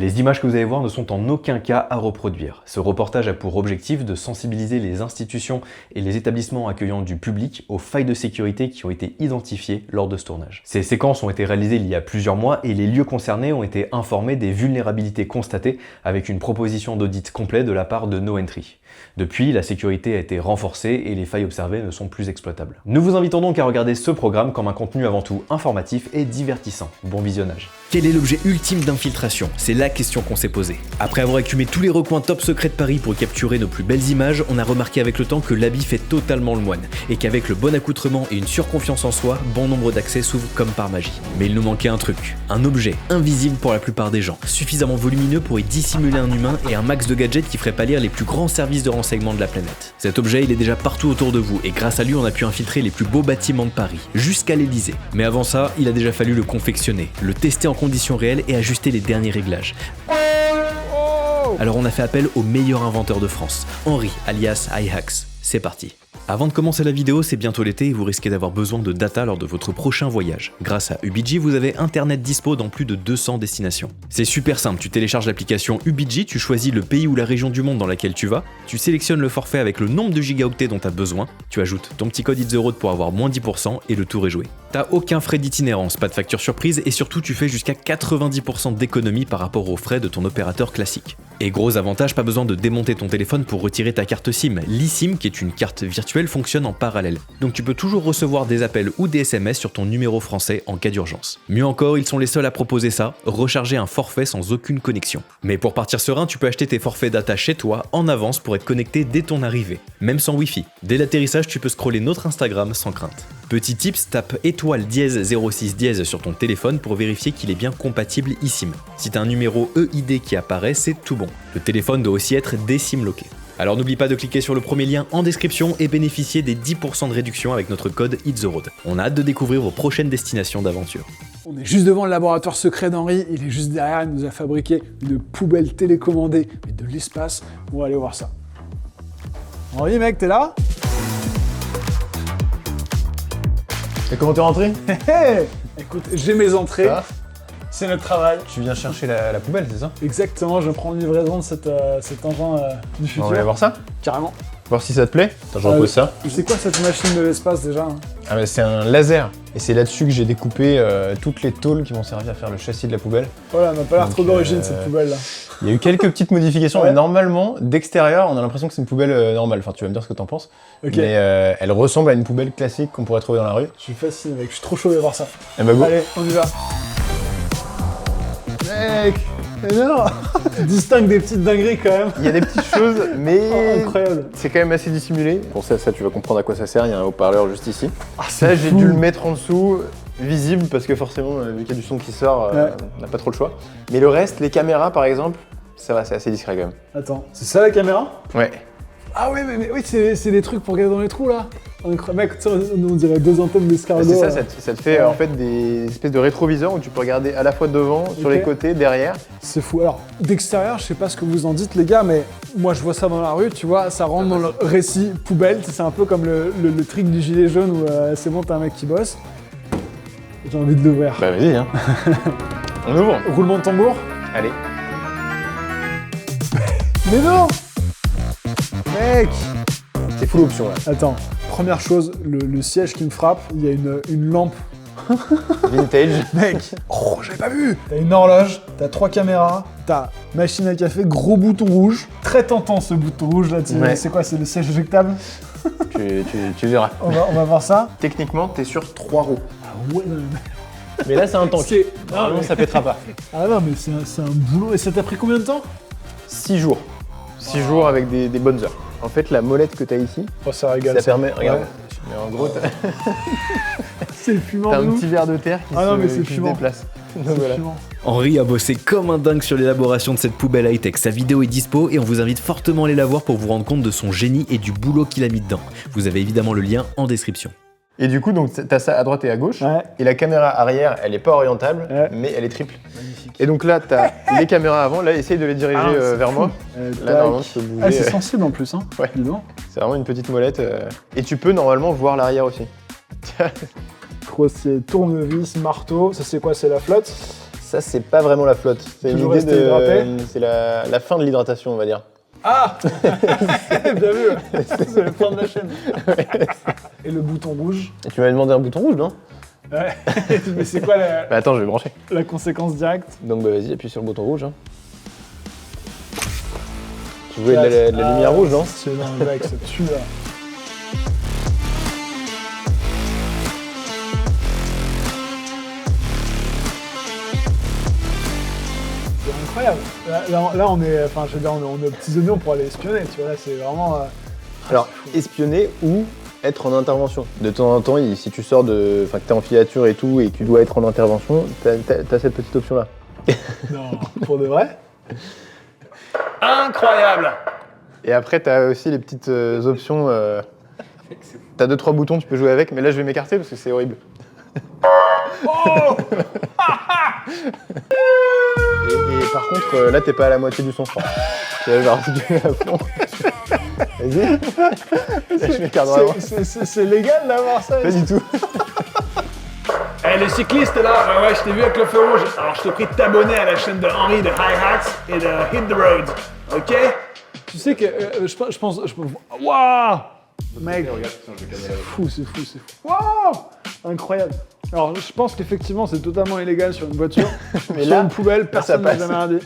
Les images que vous allez voir ne sont en aucun cas à reproduire. Ce reportage a pour objectif de sensibiliser les institutions et les établissements accueillant du public aux failles de sécurité qui ont été identifiées lors de ce tournage. Ces séquences ont été réalisées il y a plusieurs mois et les lieux concernés ont été informés des vulnérabilités constatées avec une proposition d'audit complet de la part de No Entry. Depuis, la sécurité a été renforcée et les failles observées ne sont plus exploitables. Nous vous invitons donc à regarder ce programme comme un contenu avant tout informatif et divertissant. Bon visionnage. Quel est l'objet ultime d'infiltration? C'est la question qu'on s'est posée. Après avoir écumé tous les recoins top secrets de Paris pour capturer nos plus belles images, on a remarqué avec le temps que l'habit fait totalement le moine, et qu'avec le bon accoutrement et une surconfiance en soi, bon nombre d'accès s'ouvrent comme par magie. Mais il nous manquait un truc, un objet invisible pour la plupart des gens, suffisamment volumineux pour y dissimuler un humain et un max de gadgets qui ferait pâlir les plus grands services de renseignement de la planète. Cet objet, il est déjà partout autour de vous, et grâce à lui, on a pu infiltrer les plus beaux bâtiments de Paris, jusqu'à l'Elysée. Mais avant ça, il a déjà fallu le confectionner, le tester en conditions réelles et ajuster les derniers réglages. Alors on a fait appel au meilleur inventeur de France, Henri, alias iHacks. C'est parti. Avant de commencer la vidéo, c'est bientôt l'été et vous risquez d'avoir besoin de data lors de votre prochain voyage. Grâce à Ubidji, vous avez internet dispo dans plus de 200 destinations. C'est super simple, tu télécharges l'application Ubidji, tu choisis le pays ou la région du monde dans laquelle tu vas, tu sélectionnes le forfait avec le nombre de gigaoctets dont tu as besoin, tu ajoutes ton petit code ITZEROAD pour avoir moins 10% et le tour est joué. T'as aucun frais d'itinérance, pas de facture surprise et surtout tu fais jusqu'à 90% d'économie par rapport aux frais de ton opérateur classique. Et gros avantage, pas besoin de démonter ton téléphone pour retirer ta carte SIM. l'eSIM, qui est une carte virtuelle, fonctionne en parallèle. Donc tu peux toujours recevoir des appels ou des SMS sur ton numéro français en cas d'urgence. Mieux encore, ils sont les seuls à proposer ça, recharger un forfait sans aucune connexion. Mais pour partir serein, tu peux acheter tes forfaits data chez toi en avance pour être connecté dès ton arrivée, même sans Wi-Fi. Dès l'atterrissage, tu peux scroller notre Instagram sans crainte. Petit tips, tape étoile dièse 06 dièse sur ton téléphone pour vérifier qu'il est bien compatible eSIM. Si t'as un numéro EID qui apparaît, c'est tout bon. Le téléphone doit aussi être désimloqué. Alors n'oublie pas de cliquer sur le premier lien en description et bénéficier des 10% de réduction avec notre code ITZEROAD. On a hâte de découvrir vos prochaines destinations d'aventure. On est juste devant le laboratoire secret d'Henri, il est juste derrière, il nous a fabriqué une poubelle télécommandée, mais de l'espace. On va aller voir ça. Henri, mec, t'es là? Et comment t'es rentré? Écoute, j'ai mes entrées, c'est notre travail. Tu viens chercher la poubelle, c'est ça? Exactement, je prends une livraison de cet engin du futur. On va aller voir ça? Carrément. Voir si ça te plaît? Attends, je repose ça. C'est quoi cette machine de l'espace déjà? Ah bah c'est un laser. Et c'est là-dessus que j'ai découpé toutes les tôles qui vont servir à faire le châssis de la poubelle. Voilà, elle m'a pas l'air trop d'origine cette poubelle là. Il y a eu quelques petites modifications, Ouais. mais normalement, d'extérieur, on a l'impression que c'est une poubelle normale. Enfin, tu vas me dire ce que t'en penses. Ok. Mais elle ressemble à une poubelle classique qu'on pourrait trouver dans la rue. Je suis fasciné mec, je suis trop chaud de voir ça. Eh bah go. Allez, on y va. Mec, mais non. Tu distingues des petites dingueries quand même. Il y a des petites choses, mais Oh, incroyable. c'est quand même assez dissimulé. Pour ça, tu vas comprendre à quoi ça sert. Il y a un haut-parleur juste ici. Ah, Ça, j'ai fou. dû le mettre en dessous, visible, parce que forcément, vu qu'il y a du son qui sort, Ouais. on n'a pas trop le choix. Mais le reste, les caméras par exemple, ça va, c'est assez discret quand même. Attends, c'est ça la caméra? Ouais. Ah ouais, mais oui, c'est des trucs pour regarder dans les trous là. Incroyable. Mec, tu sais, on dirait deux antennes d'escargot. C'est ça, ça te fait Ouais. en fait des espèces de rétroviseurs où tu peux regarder à la fois devant, sur Ok. les côtés, derrière. C'est fou. Alors, d'extérieur, je sais pas ce que vous en dites les gars, mais moi je vois ça dans la rue, tu vois, ça rentre dans le récit poubelle. C'est un peu comme le trick du gilet jaune où c'est bon, t'as un mec qui bosse. J'ai envie de l'ouvrir. Bah vas-y, hein. On ouvre. Roulement de tambour. Allez. Mais non. Mec. C'est full option là. Attends, première chose, le siège qui me frappe, il y a une lampe. Vintage. Mec, oh, j'avais pas vu. T'as une horloge, t'as 3 caméras, t'as machine à café, gros bouton rouge. Très tentant ce bouton rouge là. Ouais. C'est quoi, c'est le siège éjectable? tu verras. On va voir ça. Techniquement, t'es sur 3 roues. Ah ouais, non, Mais là, c'est un tank. c'est- Normalement, mais- ça pètera pas. Ah non, mais c'est un boulot. Et ça t'a pris combien de temps? 6 jours. 6 jours avec des bonnes heures. En fait, la molette que t'as ici, Oh, ça régale. ça permet. Regarde. Ouais. Mais en gros, t'as C'est le fumant t'as de un nous. petit verre de terre qui, Ah non, mais c'est qui se fumant. déplace. C'est Donc voilà. fumant. Henri a bossé comme un dingue sur l'élaboration de cette poubelle high-tech. Sa vidéo est dispo et on vous invite fortement à aller la voir pour vous rendre compte de son génie et du boulot qu'il a mis dedans. Vous avez évidemment le lien en description. Et du coup, donc t'as ça à droite et à gauche. Ouais. Et la caméra arrière, elle est pas orientable, Ouais. mais elle est triple. Magnifique. Et donc là, t'as les caméras avant. Là, essaye de les diriger c'est vers fou. moi. Là, normalement, tu peux bouger. Ah, c'est sensible en plus, hein. Ouais. Dis donc. C'est vraiment une petite molette. Et tu peux normalement voir l'arrière aussi. Crossier, tournevis, marteau. Ça, c'est quoi? C'est la flotte? Ça, c'est pas vraiment la flotte. C'est Toujours l'idée rester hydraté. C'est la fin de l'hydratation, on va dire. Ah bien vu. C'est le point de la chaîne. Et le bouton rouge. Et tu m'avais demandé un bouton rouge, non? Ouais. Mais c'est quoi Bah attends, je vais brancher. la conséquence directe? Donc bah vas-y, appuie sur le bouton rouge. Hein. Tu voulais de la lumière rouge, non? C'est dans le mec, ça tue là. C'est incroyable. Là, on est, enfin, je veux dire, on est aux petits oignons pour aller espionner, tu vois. Là, c'est vraiment. Alors, espionner ou être en intervention. De temps en temps, si tu sors de. Enfin, que t'es en filature et tout, et que tu dois être en intervention, t'as cette petite option-là. Non, pour de vrai. Incroyable. Et après, t'as aussi les petites options. T'as 2-3 boutons, tu peux jouer avec, mais là, je vais m'écarter parce que c'est horrible. Oh Et par contre, là, t'es pas à la moitié du son, je crois. Tu vois, genre, si tu mets à fond. Vas-y. Là, je m'écarte vraiment. C'est légal d'avoir ça? Pas du tout. Eh, les cyclistes là, ouais, je t'ai vu avec le feu rouge. Alors, je te prie de t'abonner à la chaîne de Henri de High Hats et de Hit the Road, ok? Tu sais que je pense. Waouh! Mec, c'est fou. Waouh! Incroyable. Alors, je pense qu'effectivement, c'est totalement illégal sur une voiture. Mais sur là, une poubelle, personne n'a jamais rien dit.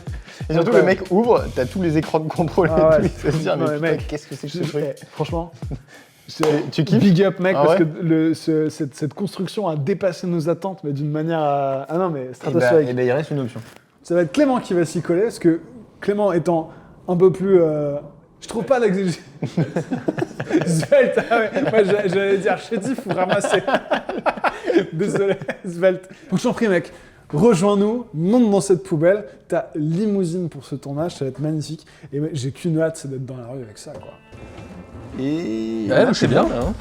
Et surtout, le mec ouvre, t'as tous les écrans de contrôle Ah et ouais, tout. Il faut se dire, non, mais mais putain, mec, qu'est-ce que c'est que ce truc? Franchement, Tu kiffes? big up, mec, Ah parce ouais que cette construction a dépassé nos attentes, mais d'une manière. Ah non, mais Et stratosphérique. bah, il reste une option. Ça va être Clément qui va s'y coller, parce que Clément étant un peu plus. Je trouve pas l'exigence. Svelte, ah ouais, j'allais dire chétif ou ramasser. Désolé, Svelte. Donc je t'en prie, mec, rejoins-nous, monte dans cette poubelle. Ta limousine pour ce tournage, ça va être magnifique. Et j'ai qu'une hâte, c'est d'être dans la rue avec ça, quoi. Et. Ouais, c'est bien. Hein.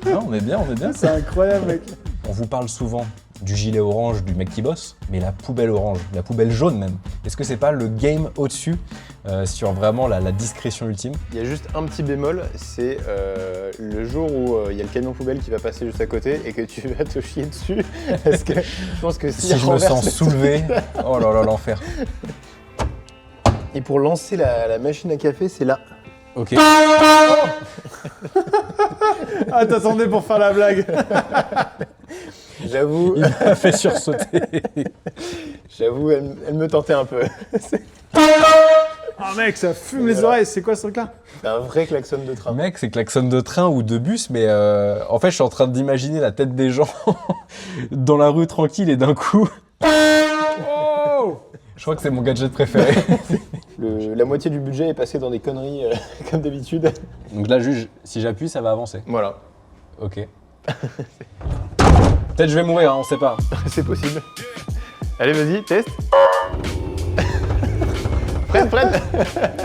Non, on est bien. C'est incroyable, mec. On vous parle souvent du gilet orange du mec qui bosse, mais la poubelle orange, la poubelle jaune même. Est-ce que c'est pas le game au-dessus sur vraiment la discrétion ultime? Il y a juste un petit bémol, c'est le jour où il y a le camion poubelle qui va passer juste à côté et que tu vas te chier dessus. Parce que je pense que Si je me sens soulevé, oh là là, l'enfer. Et pour lancer la machine à café, c'est là. Ok. Ah, t'attendais pour faire la blague. J'avoue, Il m'a fait sursauter. elle me tentait un peu. Ah, mec, ça fume les oreilles. C'est quoi ce truc-là? C'est un vrai klaxon de train. Mec, c'est klaxon de train ou de bus, mais en fait, je suis en train d'imaginer la tête des gens dans la rue tranquille et d'un coup. Oh! Je crois que c'est mon gadget préféré. La moitié du budget est passé dans des conneries comme d'habitude. Donc là, si j'appuie, ça va avancer. Voilà, Ok. Peut-être je vais mourir, hein, on sait pas. c'est possible. Allez, vas-y, teste. Freine.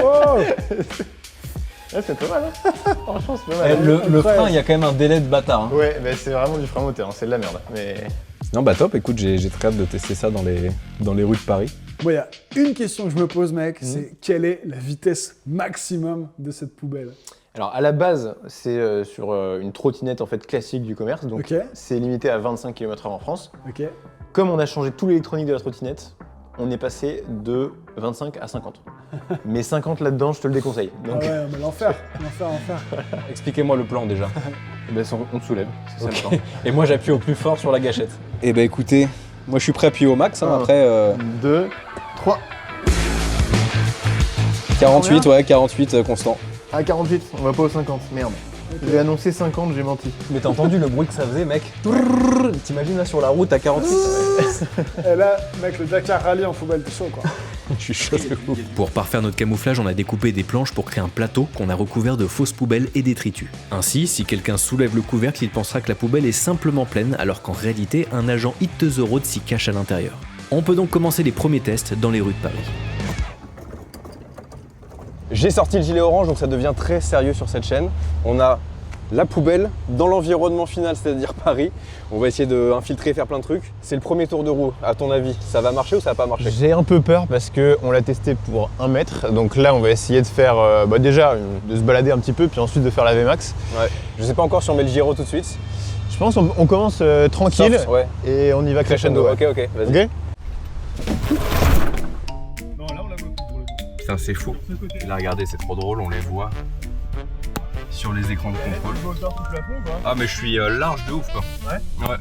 Oh! Ah, c'est pas mal, hein. Franchement, c'est pas mal. Eh, le incroyable. frein, il y a quand même un délai de bâtard. Hein. Ouais, bah, c'est vraiment du frein moteur, hein, c'est de la merde. Mais Non, bah top, écoute, j'ai très hâte de tester ça dans les rues de Paris. Bon, il y a une question que je me pose, mec, c'est quelle est la vitesse maximum de cette poubelle? alors, à la base, c'est sur une trottinette en fait classique du commerce, donc Ok. c'est limité à 25 km/h en France. Ok. Comme on a changé tout l'électronique de la trottinette, on est passé de 25 à 50. Mais 50 là-dedans, je te le déconseille. Ah Donc, ouais, mais l'enfer. Expliquez-moi le plan déjà. eh ben, on te soulève, c'est ça le temps. Et moi, j'appuie au plus fort sur la gâchette. Eh ben écoutez, moi je suis prêt à appuyer au max, hein, Un. après 2, 3. 48, ouais, 48 constant. Ah, 48, on va pas aux 50, merde. J'ai annoncé 50, j'ai menti. Mais t'as entendu le bruit que ça faisait, mec? Trrrr, t'imagines là sur la route à 48? Et là, mec, le Dakar Rally en poubelle, t'es chaud, quoi. Je suis chaud de ouf. Pour parfaire notre camouflage, on a découpé des planches pour créer un plateau qu'on a recouvert de fausses poubelles et détritus. Ainsi, si quelqu'un soulève le couvercle, il pensera que la poubelle est simplement pleine, alors qu'en réalité, un agent Hit the Road s'y cache à l'intérieur. On peut donc commencer les premiers tests dans les rues de Paris. J'ai sorti le gilet orange, donc ça devient très sérieux sur cette chaîne. On a la poubelle dans l'environnement final, c'est-à-dire Paris. On va essayer d'infiltrer, faire plein de trucs. C'est le premier tour de roue. À ton avis, ça va marcher ou ça va pas marcher? J'ai un peu peur parce qu'on l'a testé pour 1 mètre. Donc là, on va essayer de faire déjà de se balader un petit peu, puis ensuite de faire la VMAX. Ouais. Je sais pas encore si on met le gyro tout de suite. Je pense qu'on commence tranquille Soft, ouais. et on y va crescendo. Ok, vas-y. Ok. Putain, c'est fou. Là, regardez, c'est trop drôle, on les voit sur les écrans de contrôle. Ah, mais je suis large de ouf, quoi. Ouais.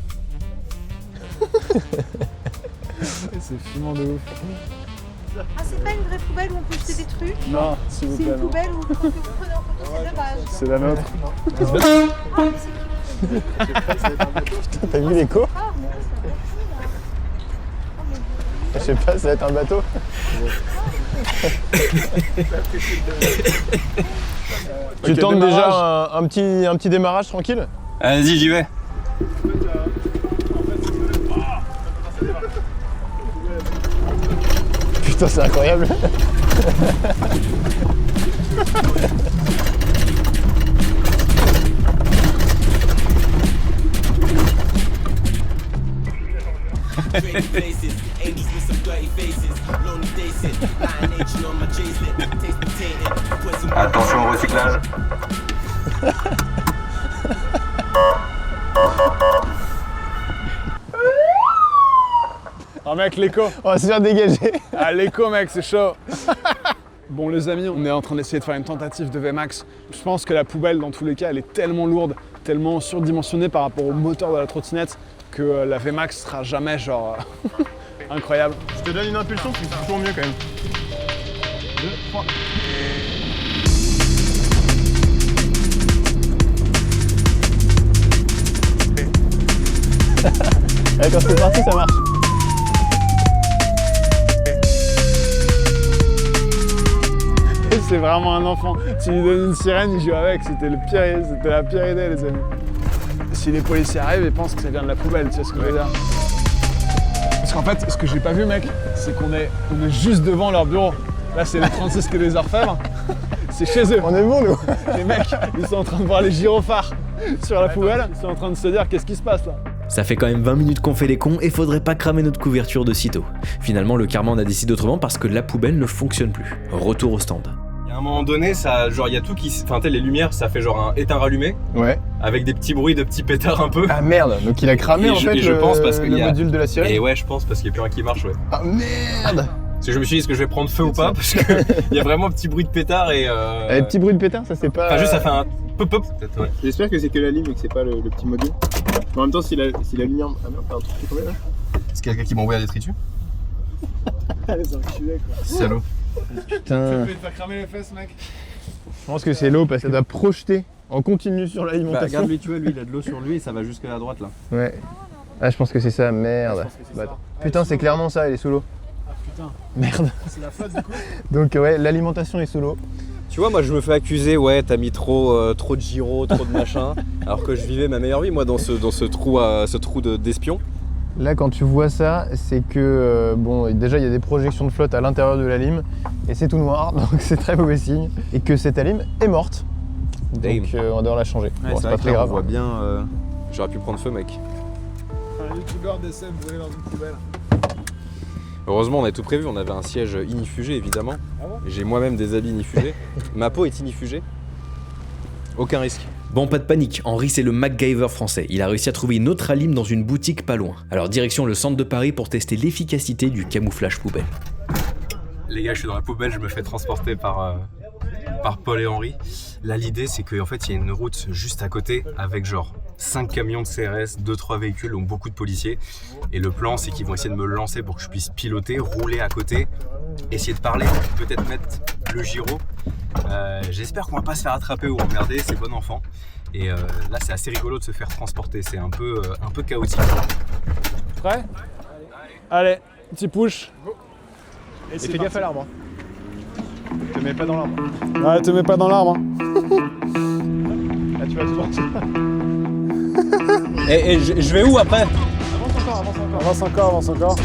C'est fumant de ouf. Ah, c'est pas une vraie poubelle où on peut jeter des trucs? Non, s'il vous C'est plaît, une non. poubelle où on peut prendre en photo, c'est dommage. C'est la nôtre. Ah, mais c'est T'as vu l'écho? ah, mais oui, c'est un peu Je sais pas, ça va être un bateau. Tu Ok, tentes démarrage. déjà un petit démarrage tranquille? Vas-y, j'y vais. Putain, c'est incroyable. Pretty faces, 80s with some dirty faces. Lonely days, lying nature on my chaser. Taste potato, put some Attention au recyclage. Ah mec, l'écho. On va se faire dégager. Ah l'écho mec, c'est chaud. Bon les amis, on est en train d'essayer de faire une tentative de VMAX. Je pense que la poubelle dans tous les cas, elle est tellement lourde, tellement surdimensionnée par rapport au moteur de la trottinette que la VMAX sera jamais genre incroyable. Je te donne une impulsion, c'est toujours mieux quand même. 2, 3. Allez, quand c'est parti, ça marche. C'est vraiment un enfant. Tu lui donnes une sirène, il joue avec. C'était la pire idée les amis. Si les policiers arrivent, ils pensent que ça vient de la poubelle, tu sais ce que je veux dire. Parce qu'en fait, ce que j'ai pas vu mec, c'est qu'on est juste devant leur bureau. Là c'est le 36 quai des Orfèvres. C'est chez eux. On est bon, nous. Les mecs, ils sont en train de voir les gyrophares sur la poubelle. Ils sont en train de se dire qu'est-ce qui se passe là. Ça fait quand même 20 minutes qu'on fait les cons et faudrait pas cramer notre couverture de sitôt. Finalement, le Karma en a décidé autrement parce que la poubelle ne fonctionne plus. Retour au stand. Il y a un moment donné, ça, genre, il y a tout qui. Enfin, tu sais, les lumières, ça fait genre un éteint-rallumé, Ouais. avec des petits bruits de petits pétards un peu. Ah merde, donc il a cramé Et en je- fait et je pense parce qu'il le y a- module de la sirène. Et ouais, je pense, parce qu'il n'y a plus rien qui marche, ouais. Ah merde. Parce que je me suis dit, est-ce que je vais prendre feu ou pas? Parce qu'il y a vraiment un petit bruit de pétard et. Les petits bruits de pétard, ça c'est pas. Enfin, juste, ça fait un pop-pop, peut-être, ouais. J'espère que c'est que la ligne et que c'est pas le petit module. Mais en même temps, si la lumière. Ah merde, t'as un truc qui est tombé là. Est-ce qu'il y a quelqu'un qui m'a envoyé un détritus? Allez, c'est enculé quoi. Salaud. Putain. Tu vas te faire cramer les fesses mec. Je pense que c'est l'eau parce que ça doit projeter en continu sur l'alimentation. lui, tu vois, lui, il a de l'eau sur lui et ça va jusqu'à la droite là. Ouais. Ah, je pense que c'est ça, merde. Bah, putain, c'est clairement ça, elle est sous l'eau. Ah putain, Merde. c'est la faute du coup. Donc, ouais, l'alimentation est sous l'eau. Tu vois, moi je me fais accuser, ouais, t'as mis trop de gyro, trop de machin, alors que je vivais ma meilleure vie, moi, dans ce trou d'espion. Là, quand tu vois ça, c'est que, bon, déjà, il y a des projections de flotte à l'intérieur de la lime et c'est tout noir, donc c'est très mauvais signe. Et que cette lime est morte. Damn. Donc, on va devoir la changer. Bon, c'est pas très grave. On voit bien. J'aurais pu prendre feu, mec. Un youtubeur décède brûlé dans une poubelle. Heureusement, on a tout prévu, on avait un siège inifugé, évidemment. Ah bon J'ai moi-même des habits inifugés. Ma peau est inifugée. Aucun risque. Bon, pas de panique, Henri c'est le MacGyver français. Il a réussi à trouver une autre lime dans une boutique pas loin. Alors direction le centre de Paris pour tester l'efficacité du camouflage poubelle. Les gars, je suis dans la poubelle, je me fais transporter par Paul et Henri. Là, l'idée, c'est qu'en fait, il y a une route juste à côté avec genre 5 camions de CRS, 2-3 véhicules, donc beaucoup de policiers. Et le plan, c'est qu'ils vont essayer de me lancer pour que je puisse piloter, rouler à côté, essayer de parler, peut-être mettre le gyro. J'espère qu'on va pas se faire attraper ou emmerder, c'est bon enfant. Et là, c'est assez rigolo de se faire transporter, c'est un peu chaotique. Prêt? Allez, petit push. Et fais gaffe à l'arbre. Te mets pas dans l'arbre. Ouais, te mets pas dans l'arbre. Hein. Là, tu vas te lancer. Et je vais où après? Avance encore, avance encore.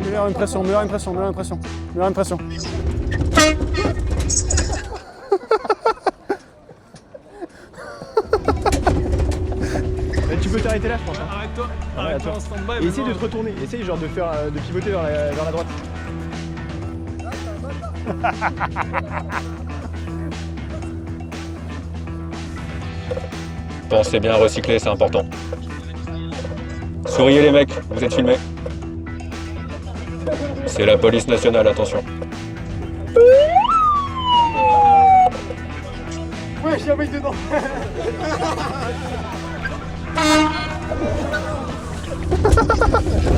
Meilleure impression, meilleure impression, meilleure impression, meilleure impression. Tu peux t'arrêter là, je pense. Arrête-toi, arrête-toi en stand-by. Et essaye de te retourner, essaye genre de pivoter vers la droite. Pensez bien recycler, c'est important. Souriez les mecs, vous êtes filmés. C'est la police nationale, attention. Ouais, j'ai un mec dedans.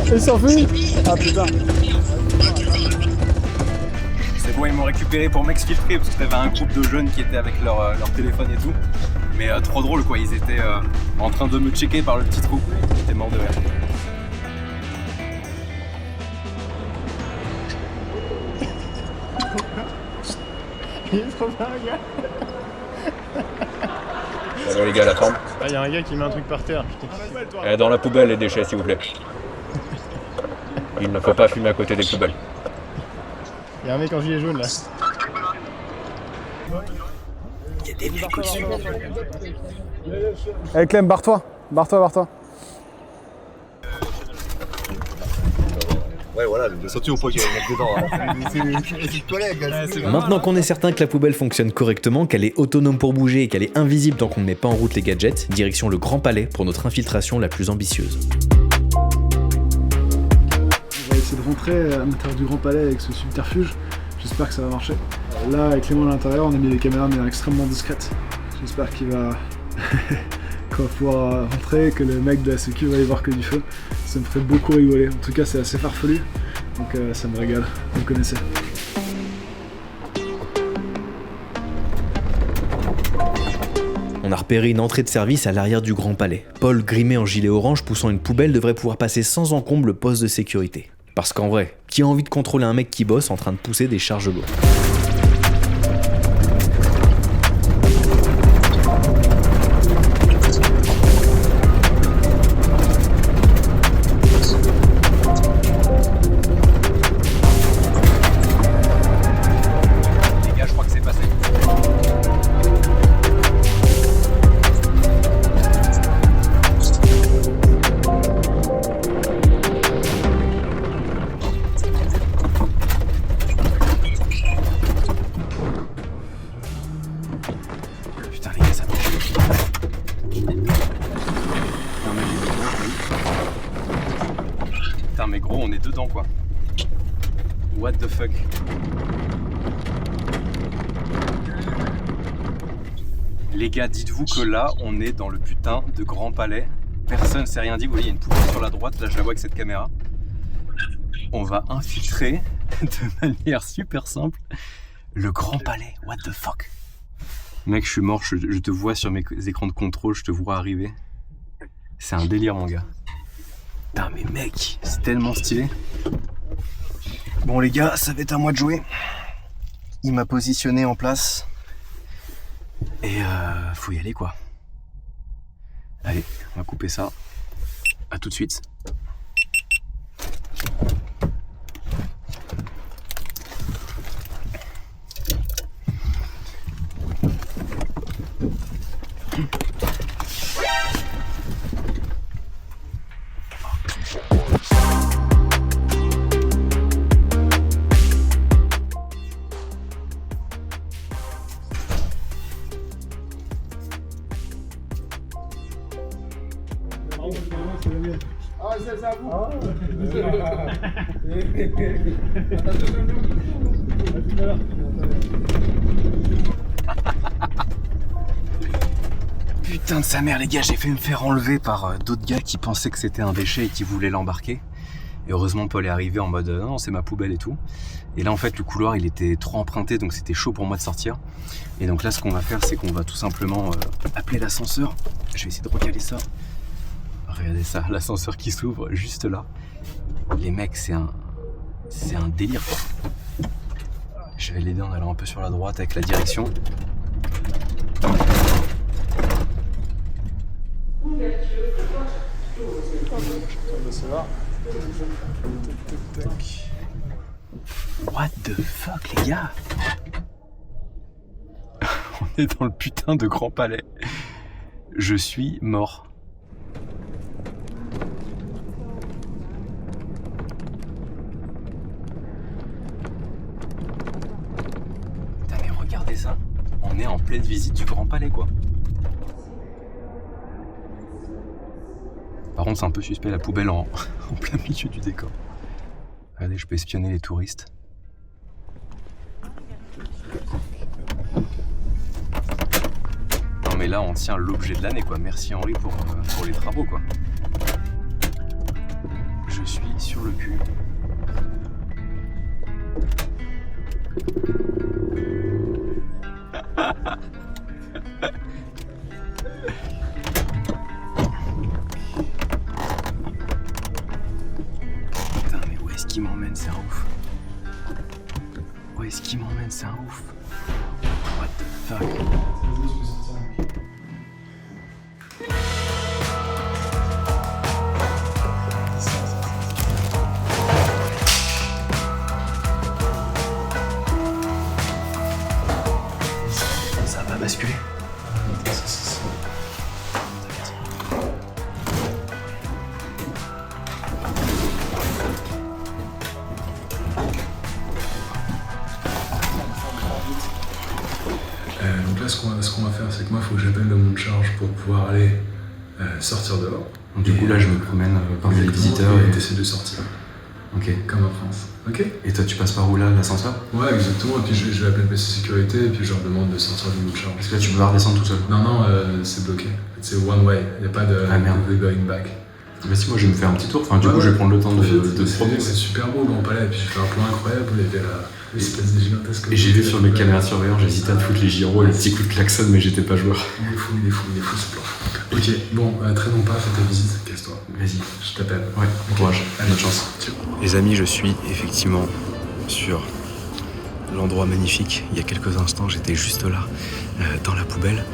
Il s'enfuit. Ah putain. C'est bon, ils m'ont récupéré pour m'exfiltrer parce que t'avais un groupe de jeunes qui étaient avec leur téléphone et tout. Mais trop drôle quoi, ils étaient en train de me checker par le petit trou. J'étais mort de rire. Il est trop bien, gars. Ça va les gars, la forme. Ah, y a un gars qui met un truc par terre, putain. Dans la poubelle les déchets s'il vous plaît. Il ne faut pas fumer à côté des poubelles. Y a un mec en gilet jaune là. Allez Clem, barre-toi. Barre-toi. Ouais, voilà, le sorti au point qu'il y a un mec dedans. C'est le collègue. Maintenant qu'on est certain que la poubelle fonctionne correctement, qu'elle est autonome pour bouger et qu'elle est invisible tant qu'on ne met pas en route les gadgets, direction le Grand Palais pour notre infiltration la plus ambitieuse. On va essayer de rentrer à l'intérieur du Grand Palais avec ce subterfuge. J'espère que ça va marcher. Là, avec Clément à l'intérieur, on a mis les caméras de manière extrêmement discrète. J'espère qu'il va... qu'on va pouvoir rentrer, que le mec de la sécu va y voir que du feu. Ça me ferait beaucoup rigoler. En tout cas, c'est assez farfelu. Donc ça me régale. Vous me connaissez. On a repéré une entrée de service à l'arrière du Grand Palais. Paul, grimé en gilet orange, poussant une poubelle, devrait pouvoir passer sans encombre le poste de sécurité. Parce qu'en vrai, qui a envie de contrôler un mec qui bosse en train de pousser des charges lourdes? Les gars, je crois que c'est passé. Putain les gars, ça marche. Putain mais gros, on est dedans quoi. What the fuck. Les gars, dites-vous que là, on est dans le putain de Grand Palais. Personne s'est rien dit. Vous voyez, il y a une poubelle sur la droite. Là, je la vois avec cette caméra. On va infiltrer de manière super simple le Grand Palais. What the fuck. Mec, je suis mort. Je te vois sur mes écrans de contrôle. Je te vois arriver. C'est un délire, mon gars. Putain, mais mec, c'est tellement stylé. Bon, les gars, ça va être à moi de jouer. Il m'a positionné en place. Et faut y aller quoi. Allez, on va couper ça. À tout de suite. Putain de sa mère les gars, j'ai fait me faire enlever par d'autres gars qui pensaient que c'était un déchet et qui voulaient l'embarquer. Et heureusement Paul est arrivé en mode non c'est ma poubelle et tout. Et là en fait le couloir il était trop emprunté donc c'était chaud pour moi de sortir. Et donc là ce qu'on va faire c'est qu'on va tout simplement appeler l'ascenseur. Je vais essayer de recaler ça. Regardez ça, l'ascenseur qui s'ouvre juste là. Les mecs c'est un délire quoi. Je vais l'aider en allant un peu sur la droite avec la direction. What the fuck les gars. On est dans le putain de Grand Palais. Je suis mort. Putain mais regardez ça. On est en pleine visite du Grand Palais quoi. Par contre, c'est un peu suspect, la poubelle en plein milieu du décor. Regardez, je peux espionner les touristes. Non mais là, on tient l'objet de l'année, quoi. Merci Henri pour les travaux, quoi. Je suis sur le cul. Putain, mais où est-ce qu'il m'emmène, c'est un ouf. Où est-ce qu'il m'emmène, c'est un ouf. What the fuck. Ça va basculer. Donc là, ce qu'on va faire, c'est que moi, il faut que j'appelle le monte charge pour pouvoir aller sortir dehors. Du coup, là, je me promène parmi les visiteurs et t'essaies de sortir. Ok. Comme en France. Ok. Et toi, tu passes par où là, l'ascenseur? Ouais, exactement. Et puis je vais appeler le PC sécurité et puis je leur demande de sortir du monte charge. Parce que là, tu peux pas redescendre tout seul. Non, c'est bloqué. C'est one way. Il n'y a pas de going back. Mais si, moi, je vais me faire un petit tour. Enfin, du coup, je vais prendre le temps de se promener. C'est super beau, le Grand Palais. Et puis j'ai fait un plan incroyable. Il y avait l'espèce de gigantesque. Et j'ai vu sur mes caméras de surveillance, j'hésitais à te foutre les gyros et les petits coups de klaxon, mais j'étais pas joueur. Il est fou ce plan. Ok, bon, traînons pas, fais ta visite, casse-toi. Vas-y. Je t'appelle. Ouais, bon courage. Allez, bonne chance. Les amis, je suis effectivement sur l'endroit magnifique. Il y a quelques instants, j'étais juste là, dans la poubelle.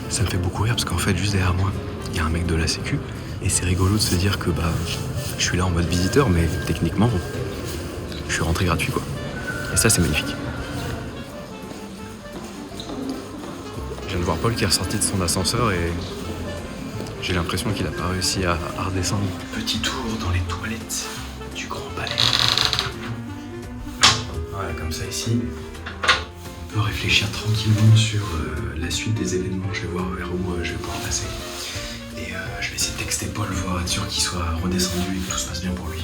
Ça me fait beaucoup rire parce qu'en fait, juste derrière moi, il y a un mec de la sécu. Et c'est rigolo de se dire que je suis là en mode visiteur, mais techniquement, je suis rentré gratuit, quoi. Et ça, c'est magnifique. Je viens de voir Paul qui est ressorti de son ascenseur et j'ai l'impression qu'il n'a pas réussi à redescendre. Petit tour dans les toilettes du Grand Palais. Voilà, comme ça ici, on peut réfléchir tranquillement sur la suite des événements. Je vais voir vers où je vais pouvoir passer. Et je vais essayer de texter Paul, voir être sûr qu'il soit redescendu et que tout se passe bien pour lui.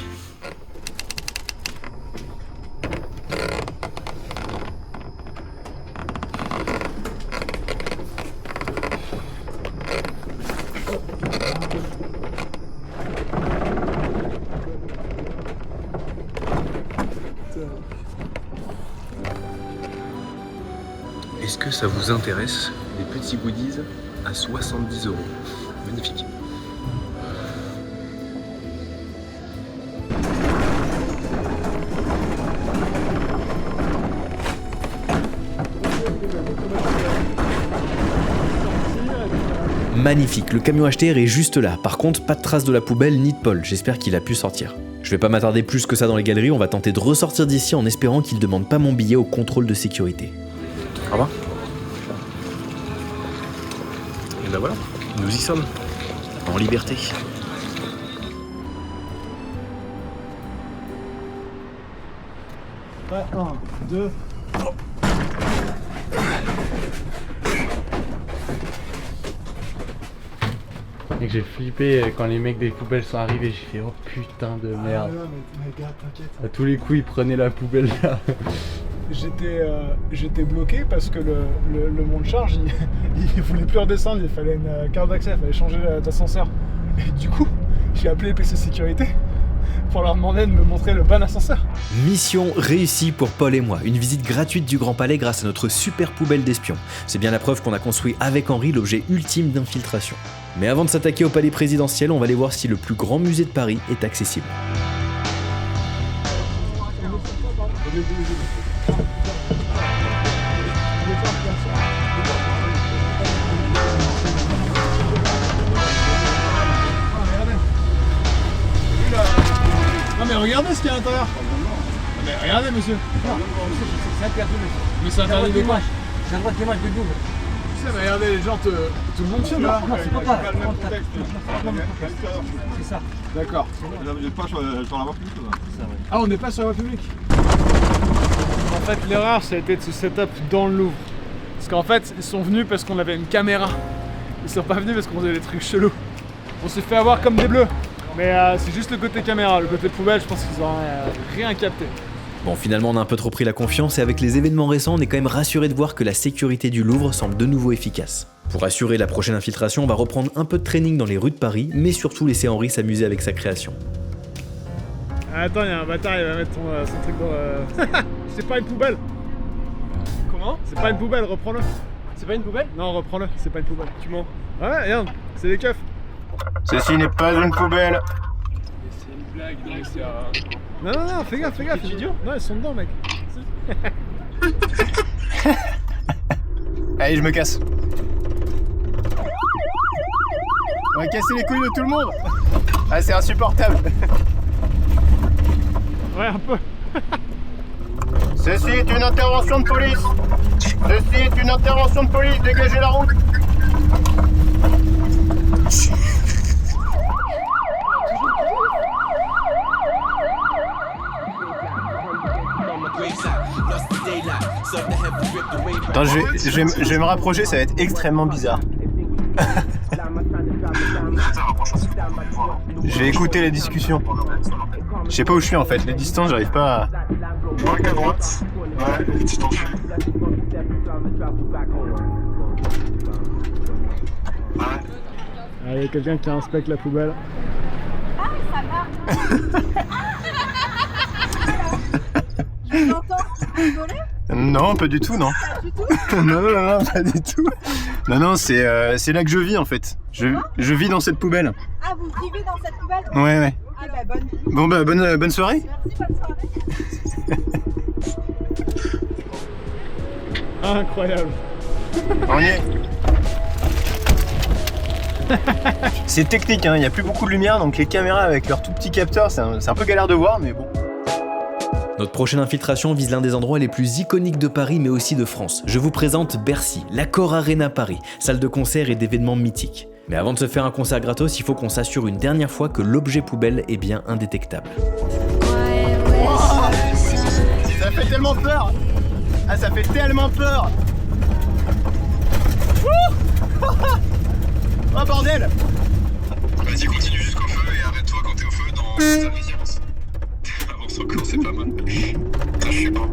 Est-ce que ça vous intéresse, les petits goodies à 70 €? Magnifique. Magnifique, le camion HTR est juste là. Par contre, pas de trace de la poubelle ni de Paul. J'espère qu'il a pu sortir. Je vais pas m'attarder plus que ça dans les galeries, on va tenter de ressortir d'ici en espérant qu'il demande pas mon billet au contrôle de sécurité. Au revoir. Et ben voilà, nous y sommes, en liberté. Ouais, 1, 2. Et que j'ai flippé quand les mecs des poubelles sont arrivés, j'ai fait oh putain de merde. Ah, mais gars, t'inquiète. À tous les coups ils prenaient la poubelle là. J'étais bloqué parce que le monte charge il voulait plus redescendre, il fallait une carte d'accès, il fallait changer d'ascenseur. Et du coup, j'ai appelé les PC sécurité pour leur demander de me montrer le bon ascenseur. Mission réussie pour Paul et moi, une visite gratuite du Grand Palais grâce à notre super poubelle d'espion. C'est bien la preuve qu'on a construit avec Henri l'objet ultime d'infiltration. Mais avant de s'attaquer au palais présidentiel, on va aller voir si le plus grand musée de Paris est accessible. Non mais regardez ce qu'il y a à l'intérieur. Mais regardez monsieur. C'est interdit, monsieur. Mais c'est interdit de quoi? C'est un droit de témoin de double. Tu sais, mais regardez les gens, tout le monde filme là. Non, c'est pas ça. C'est ça. D'accord. Vous n'êtes pas sur la voie publique là? Ah, on n'est pas sur la voie publique. En fait, l'erreur, ça a été de se set-up dans le Louvre. Parce qu'en fait, ils sont venus parce qu'on avait une caméra. Ils sont pas venus parce qu'on faisait des trucs chelous. On s'est fait avoir comme des bleus. Mais c'est juste le côté caméra, le côté poubelle, je pense qu'ils auraient rien capté. Bon, finalement, on a un peu trop pris la confiance et avec les événements récents, on est quand même rassuré de voir que la sécurité du Louvre semble de nouveau efficace. Pour assurer la prochaine infiltration, on va reprendre un peu de training dans les rues de Paris, mais surtout laisser Henri s'amuser avec sa création. Attends, il y a un bâtard, il va mettre son truc dans... C'est pas une poubelle. Comment? C'est pas une poubelle, reprends-le. C'est pas une poubelle? Non, reprends-le, c'est pas une poubelle. Tu mens? Ouais, regarde, c'est des keufs. Ceci n'est pas une poubelle. C'est une blague, donc c'est un... Non, fais gaffe. T'es idiot? Non, ils sont dedans, mec. Allez, je me casse. On va casser les couilles de tout le monde. Ah, c'est insupportable. Ouais, un peu. Ceci est une intervention de police. Ceci est une intervention de police. Dégagez la route. Attends, je vais me rapprocher, ça va être extrêmement bizarre. Je vais écouter la discussion. Je sais pas où je suis en fait, les distances, j'arrive pas à... Je vois qu'à droite. Ouais, petit enfant. Ah, il y a quelqu'un qui inspecte la poubelle. Ah, ça va. Je t'entends rigoler? Non, pas du tout, non. Pas du tout? Non, pas du tout. Non, c'est là que je vis en fait. Je vis dans cette poubelle. Ah, vous vivez dans cette poubelle? Ouais. Ah bah bonne vie. Bon bah bonne soirée. Merci, bonne soirée. Incroyable. On y est. C'est technique, hein. Il n'y a plus beaucoup de lumière, donc les caméras avec leurs tout petits capteurs, c'est un peu galère de voir, mais bon. Notre prochaine infiltration vise l'un des endroits les plus iconiques de Paris mais aussi de France. Je vous présente Bercy, l'Accor Arena Paris, salle de concert et d'événements mythiques. Mais avant de se faire un concert gratos, il faut qu'on s'assure une dernière fois que l'objet poubelle est bien indétectable. Ça fait tellement peur. Ah, ça fait tellement peur. Oh bordel. Vas-y, continue jusqu'au feu et arrête-toi quand t'es au feu dans ta résilience. Avance encore, c'est pas mal. Ça, je sais pas.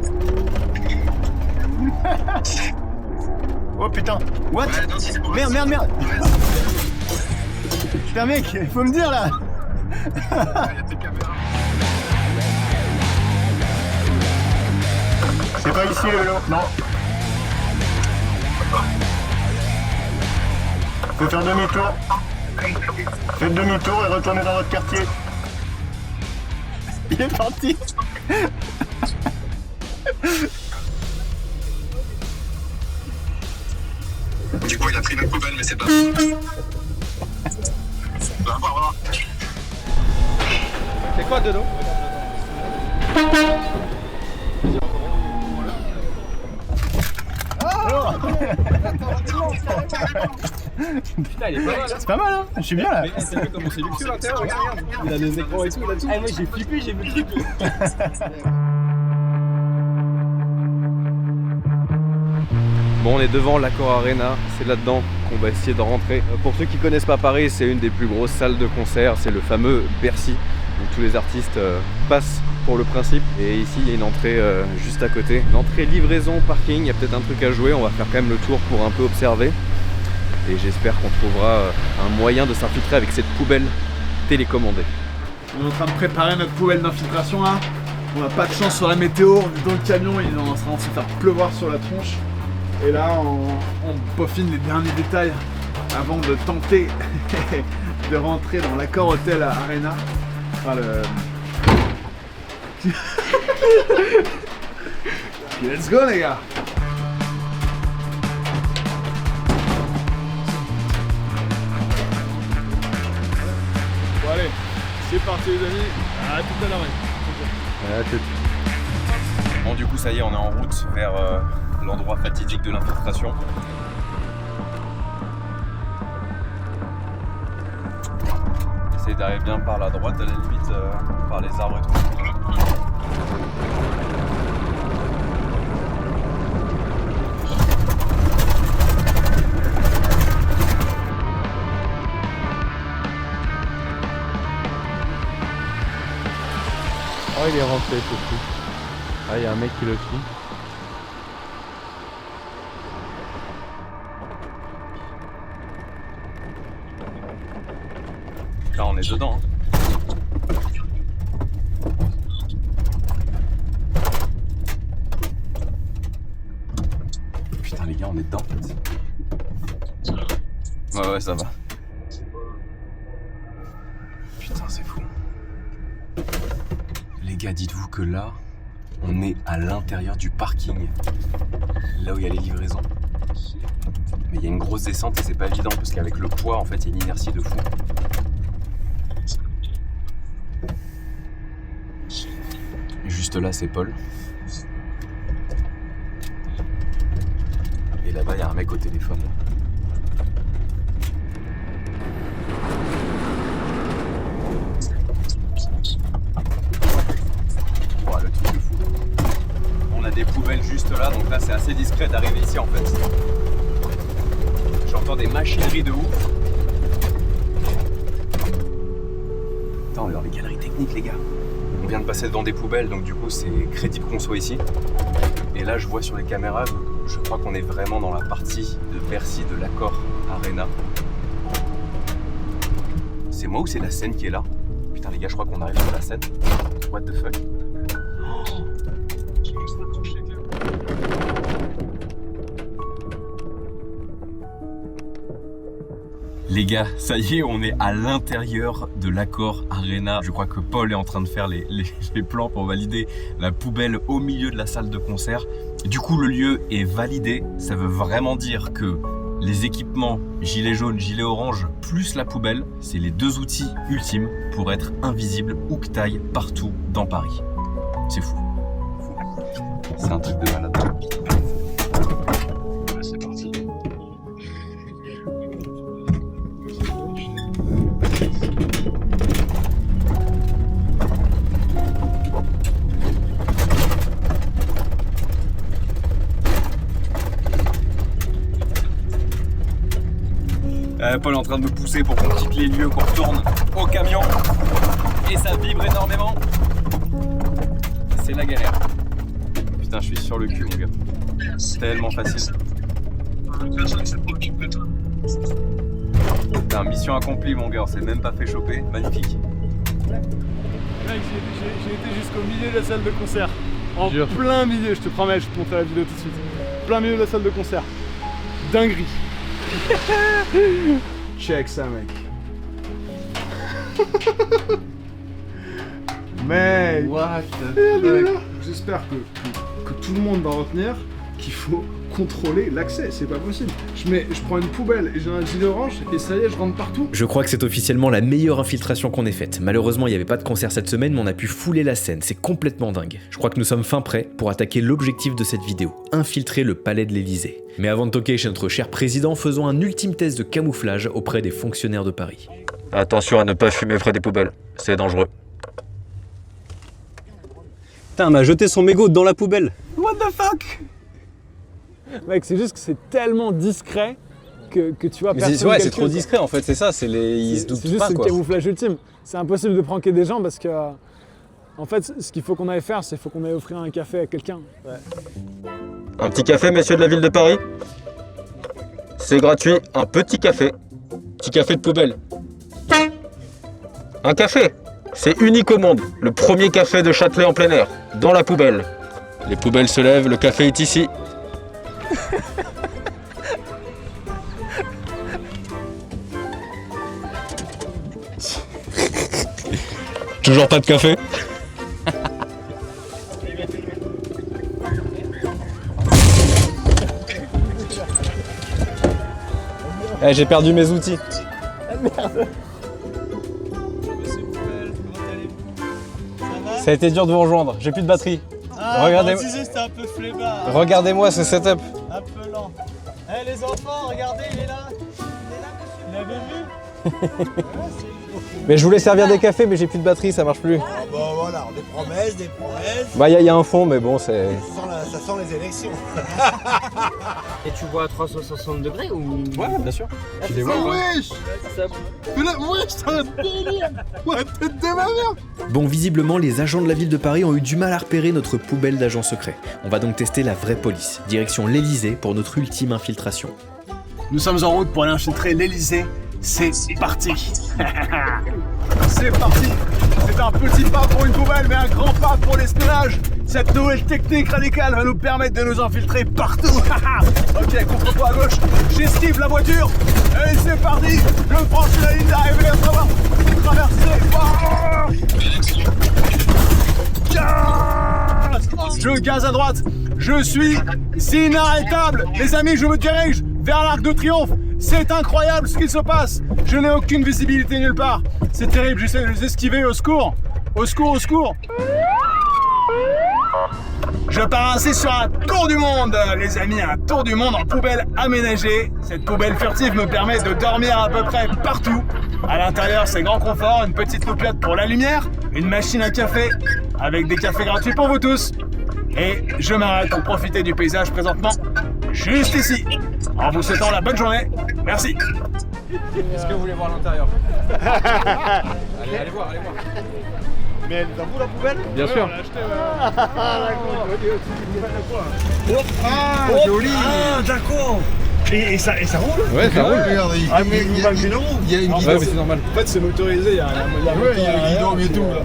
Oh putain. What? Ouais, non, si, c'est bon. Merde. Putain mec, faut me dire là. Il y a tes caméras. C'est pas ici le vélo, non. Faut faire demi-tour. Faites demi-tour et retournez dans votre quartier. Il est parti. Du coup, il a pris notre poubelle, mais c'est pas. Va voir. C'est quoi de l'eau? Putain, il est pas mal. C'est pas mal, hein. Je suis bien là. Mais t'as vu comment c'est luxueux à l'intérieur? Regarde. Il a des écrans et tout là-dessus. Ah, moi j'ai flippé, j'ai vu le truc. Bon, on est devant l'Accor Arena, c'est là-dedans qu'on va essayer de rentrer. Pour ceux qui connaissent pas Paris, c'est une des plus grosses salles de concert, c'est le fameux Bercy, où tous les artistes passent pour le principe. Et ici, il y a une entrée juste à côté. Une entrée livraison, parking, il y a peut-être un truc à jouer, on va faire quand même le tour pour un peu observer. Et j'espère qu'on trouvera un moyen de s'infiltrer avec cette poubelle télécommandée. On est en train de préparer notre poubelle d'infiltration là. On n'a pas de chance sur la météo, on est dans le camion, il est en train de se faire pleuvoir sur la tronche. Et là, on peaufine les derniers détails avant de tenter de rentrer dans l'Accor Hotel Arena. Enfin, Let's go les gars. Bon allez, c'est parti les amis. À tout à l'heure. Bon, du coup, ça y est, on est en route vers l'endroit fatidique de l'infiltration. Essayez d'arriver bien par la droite, à la limite, par les arbres et tout. Oh, il est rentré, ce truc. Ah, il y a un mec qui le suit. Là, on est dedans. Hein. Putain, les gars, on est dedans. Ouais, ça va. Putain, c'est fou. Les gars, dites-vous que là, on est à l'intérieur du parking. Là où il y a les livraisons. Mais il y a une grosse descente et c'est pas évident parce qu'avec le poids, en fait, il y a une inertie de fou. Juste là, c'est Paul. Et là-bas, il y a un mec au téléphone. Oh, le truc de fou. On a des poubelles juste là, donc là, c'est assez discret d'arriver ici en fait. J'entends des machineries de ouf. Attends, on est dans les galeries techniques, les gars. On vient de passer devant des poubelles, donc du coup c'est crédible qu'on soit ici. Et là je vois sur les caméras, je crois qu'on est vraiment dans la partie de Bercy de l'Accor Arena. C'est moi ou c'est la scène qui est là? Putain les gars, je crois qu'on arrive sur la scène. What the fuck? Les gars, ça y est, on est à l'intérieur de l'Accor Arena. Je crois que Paul est en train de faire les plans pour valider la poubelle au milieu de la salle de concert. Du coup, le lieu est validé. Ça veut vraiment dire que les équipements gilet jaune, gilet orange, plus la poubelle, c'est les deux outils ultimes pour être invisible où que t'ailles partout dans Paris. C'est fou. C'est un truc de malade. C'est parti. Paul est en train de me pousser pour qu'on quitte les lieux, qu'on retourne au camion. Et ça vibre énormément. C'est la galère. Putain, je suis sur le cul, mon gars. C'est tellement facile. Putain, mission accomplie, mon gars. On s'est même pas fait choper. Magnifique. Mec, j'ai été jusqu'au milieu de la salle de concert. En plein milieu, je te promets, je te montrerai la vidéo tout de suite. Plein milieu de la salle de concert. Dinguerie. Check ça, mec. Mec. What the fuck? J'espère que tout le monde va retenir qu'il faut contrôler l'accès, c'est pas possible. Je prends une poubelle et j'ai un gilet orange et ça y est, je rentre partout. Je crois que c'est officiellement la meilleure infiltration qu'on ait faite. Malheureusement, il n'y avait pas de concert cette semaine, mais on a pu fouler la scène, c'est complètement dingue. Je crois que nous sommes fin prêts pour attaquer l'objectif de cette vidéo, infiltrer le palais de l'Elysée. Mais avant de toquer chez notre cher président, faisons un ultime test de camouflage auprès des fonctionnaires de Paris. Attention à ne pas fumer près des poubelles, c'est dangereux. Putain, elle m'a jeté son mégot dans la poubelle. What the fuck? Mec, c'est juste que c'est tellement discret que tu vois personne. Ouais, c'est trop discret en fait, c'est ça, ils se doutent pas. C'est juste le camouflage ultime. C'est impossible de pranker des gens parce que, en fait, ce qu'il faut qu'on aille faire, c'est qu'il faut qu'on aille offrir un café à quelqu'un. Ouais. Un petit café, messieurs de la ville de Paris? C'est gratuit, un petit café. Petit café de poubelle. Un café? C'est unique au monde. Le premier café de Châtelet en plein air, dans la poubelle. Les poubelles se lèvent, le café est ici. Toujours pas de café? Eh, j'ai perdu mes outils. Merde. Ça a été dur de vous rejoindre, j'ai plus de batterie. Ah, c'était un peu flemmard. Regardez-moi ce setup. Un peu lent. Eh les enfants, regardez, il est là. Il est là, monsieur. Vous l'avez vu? Mais je voulais servir des cafés, mais j'ai plus de batterie, ça marche plus. Bon voilà, des promesses. Bah y a un fond, mais bon, c'est... Sans la Ça sent les élections. Et tu vois à 360 degrés ou... Ouais, bien sûr. Tu les vois, wesh. Mais là, wesh, c'est un délire. Ouais, tête de ma mère. Bon, visiblement, les agents de la ville de Paris ont eu du mal à repérer notre poubelle d'agents secrets. On va donc tester la vraie police, direction l'Elysée pour notre ultime infiltration. Nous sommes en route pour aller infiltrer l'Elysée. C'est parti. C'est parti. C'est un petit pas pour une poubelle, mais un grand pas pour l'espionnage. Cette nouvelle technique radicale va nous permettre de nous infiltrer partout. Ok, contre-toi à gauche. J'esquive la voiture. Et c'est parti. Je franchis la ligne d'arrivée à savoir traverser. Je gaz à droite. Je suis inarrêtable. Les amis, je me dirige vers l'Arc de Triomphe. C'est incroyable ce qu'il se passe. Je n'ai aucune visibilité nulle part. C'est terrible, j'essaie de les esquiver. Au secours. Au secours, au secours. Je pars ainsi sur un tour du monde, les amis, un tour du monde en poubelle aménagée. Cette poubelle furtive me permet de dormir à peu près partout. À l'intérieur, c'est grand confort, une petite loupiote pour la lumière, une machine à café avec des cafés gratuits pour vous tous. Et je m'arrête pour profiter du paysage présentement, juste ici. En vous souhaitant la bonne journée. Merci. Est-ce que vous voulez voir l'intérieur? Allez voir, allez voir. Mais elle est dans vous la poubelle? Bien sûr. On l'a acheté, Ah, joli. Ah, d'accord. Et ça roule? Ouais, ça roule. Regarde, il y a une guidon. Il y a une guidon, mais c'est normal. En fait, c'est motorisé, il y a le guidon et tout là.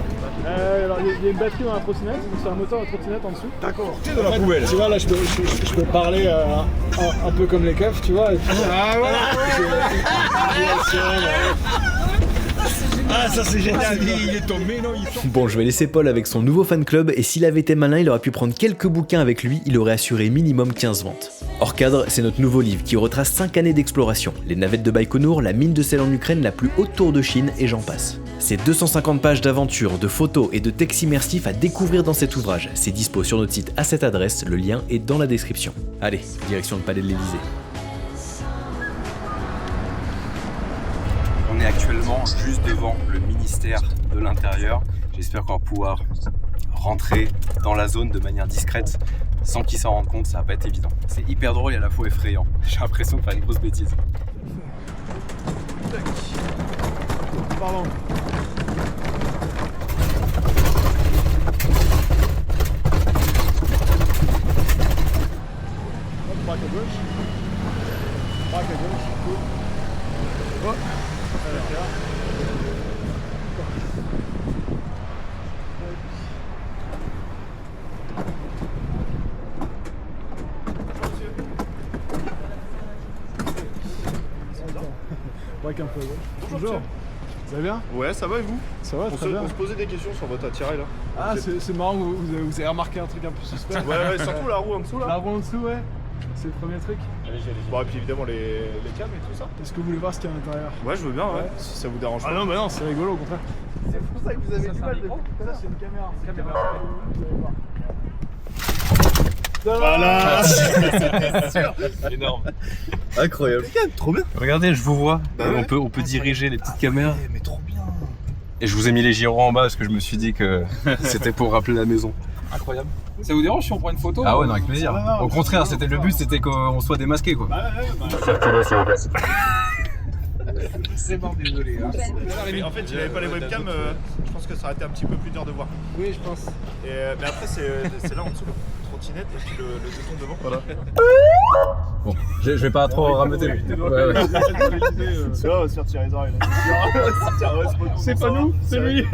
Alors, il y a une batterie dans la trottinette, donc c'est un moteur à trottinette en dessous. D'accord. C'est de la poubelle. Tu vois, là, je peux parler un peu comme les keufs, tu vois. Et puis, ah ouais. Ah, ça c'est génial. Il est tombé, non? Bon, je vais laisser Paul avec son nouveau fan club, et s'il avait été malin, il aurait pu prendre quelques bouquins avec lui, il aurait assuré minimum 15 ventes. Hors cadre, c'est notre nouveau livre qui retrace 5 années d'exploration, les navettes de Baïkonour, la mine de sel en Ukraine, la plus haute tour de Chine, et j'en passe. C'est 250 pages d'aventures, de photos et de textes immersifs à découvrir dans cet ouvrage. C'est dispo sur notre site à cette adresse, le lien est dans la description. Allez, direction le palais de l'Elysée. On est actuellement juste devant le ministère de l'Intérieur. J'espère qu'on va pouvoir rentrer dans la zone de manière discrète sans qu'ils s'en rendent compte, ça va pas être évident. C'est hyper drôle et à la fois effrayant. J'ai l'impression de faire une grosse bêtise. Pardon. Braque à gauche. Braque à gauche. Cool. Oh. Braque un peu à gauche. Bonjour. Ça va bien? Ouais, ça va et vous? Ça va, très bien. On se posait des questions sur votre attirail là. Ah, c'est marrant, vous avez remarqué un truc un peu suspect. Ouais, surtout la roue en dessous là. La roue en dessous, ouais. C'est le premier truc. Allez. Bon, et puis évidemment les cams et tout ça. Est-ce que vous voulez voir ce qu'il y a à l'intérieur? Ouais, je veux bien, ouais. Si ça vous dérange pas. Ah non, bah non, c'est rigolo au contraire. C'est pour ça que vous avez du mal de... Ça, c'est une caméra. Vous allez voir. Voilà. Énorme. Incroyable. Trop bien. Regardez, je vous vois. Bah ouais. On peut diriger les petites caméras. Ouais, mais trop bien. Et je vous ai mis les gyros en bas parce que je me suis dit que c'était pour rappeler la maison. Incroyable. Ça vous dérange si on prend une photo? Ah ouais, non, avec plaisir. Au contraire, c'était le but, c'était qu'on soit démasqué quoi. C'est bon, désolé. Hein. Mais en fait, si j'avais pas les webcams, je pense que ça aurait été un petit peu plus dur de voir. Oui, je pense. Mais après, c'est là en dessous, le trottinette et puis le béton devant. Voilà. Bon, je vais pas trop rameuter. Ouais. C'est là, on va se faire tirer les oreilles. C'est pas nous, c'est lui.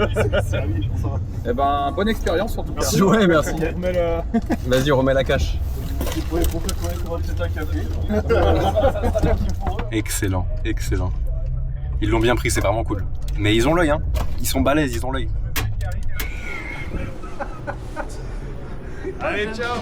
C'est à lui pour ça. Eh ben, bonne expérience en tout cas. Ouais, merci. Vas-y, on remet la cache. Excellent, excellent. Ils l'ont bien pris, c'est vraiment cool. Mais ils ont l'œil, hein. Ils sont balèzes, ils ont l'œil. Allez, ciao.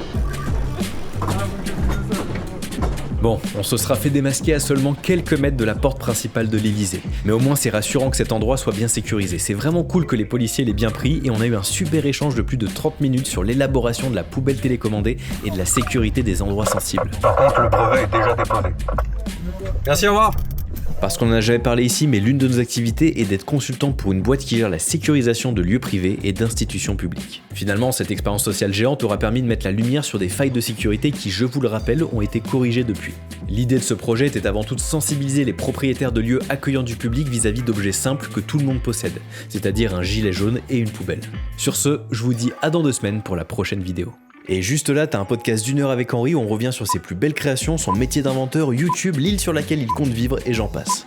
Bon, on se sera fait démasquer à seulement quelques mètres de la porte principale de l'Elysée. Mais au moins c'est rassurant que cet endroit soit bien sécurisé. C'est vraiment cool que les policiers l'aient bien pris et on a eu un super échange de plus de 30 minutes sur l'élaboration de la poubelle télécommandée et de la sécurité des endroits sensibles. Par contre, le brevet est déjà déposé. Merci, au revoir. Parce qu'on en a jamais parlé ici, mais l'une de nos activités est d'être consultant pour une boîte qui gère la sécurisation de lieux privés et d'institutions publiques. Finalement, cette expérience sociale géante aura permis de mettre la lumière sur des failles de sécurité qui, je vous le rappelle, ont été corrigées depuis. L'idée de ce projet était avant tout de sensibiliser les propriétaires de lieux accueillant du public vis-à-vis d'objets simples que tout le monde possède, c'est-à-dire un gilet jaune et une poubelle. Sur ce, je vous dis à dans 2 semaines pour la prochaine vidéo. Et juste là, t'as un podcast d'1 heure avec Henri où on revient sur ses plus belles créations, son métier d'inventeur, YouTube, l'île sur laquelle il compte vivre et j'en passe.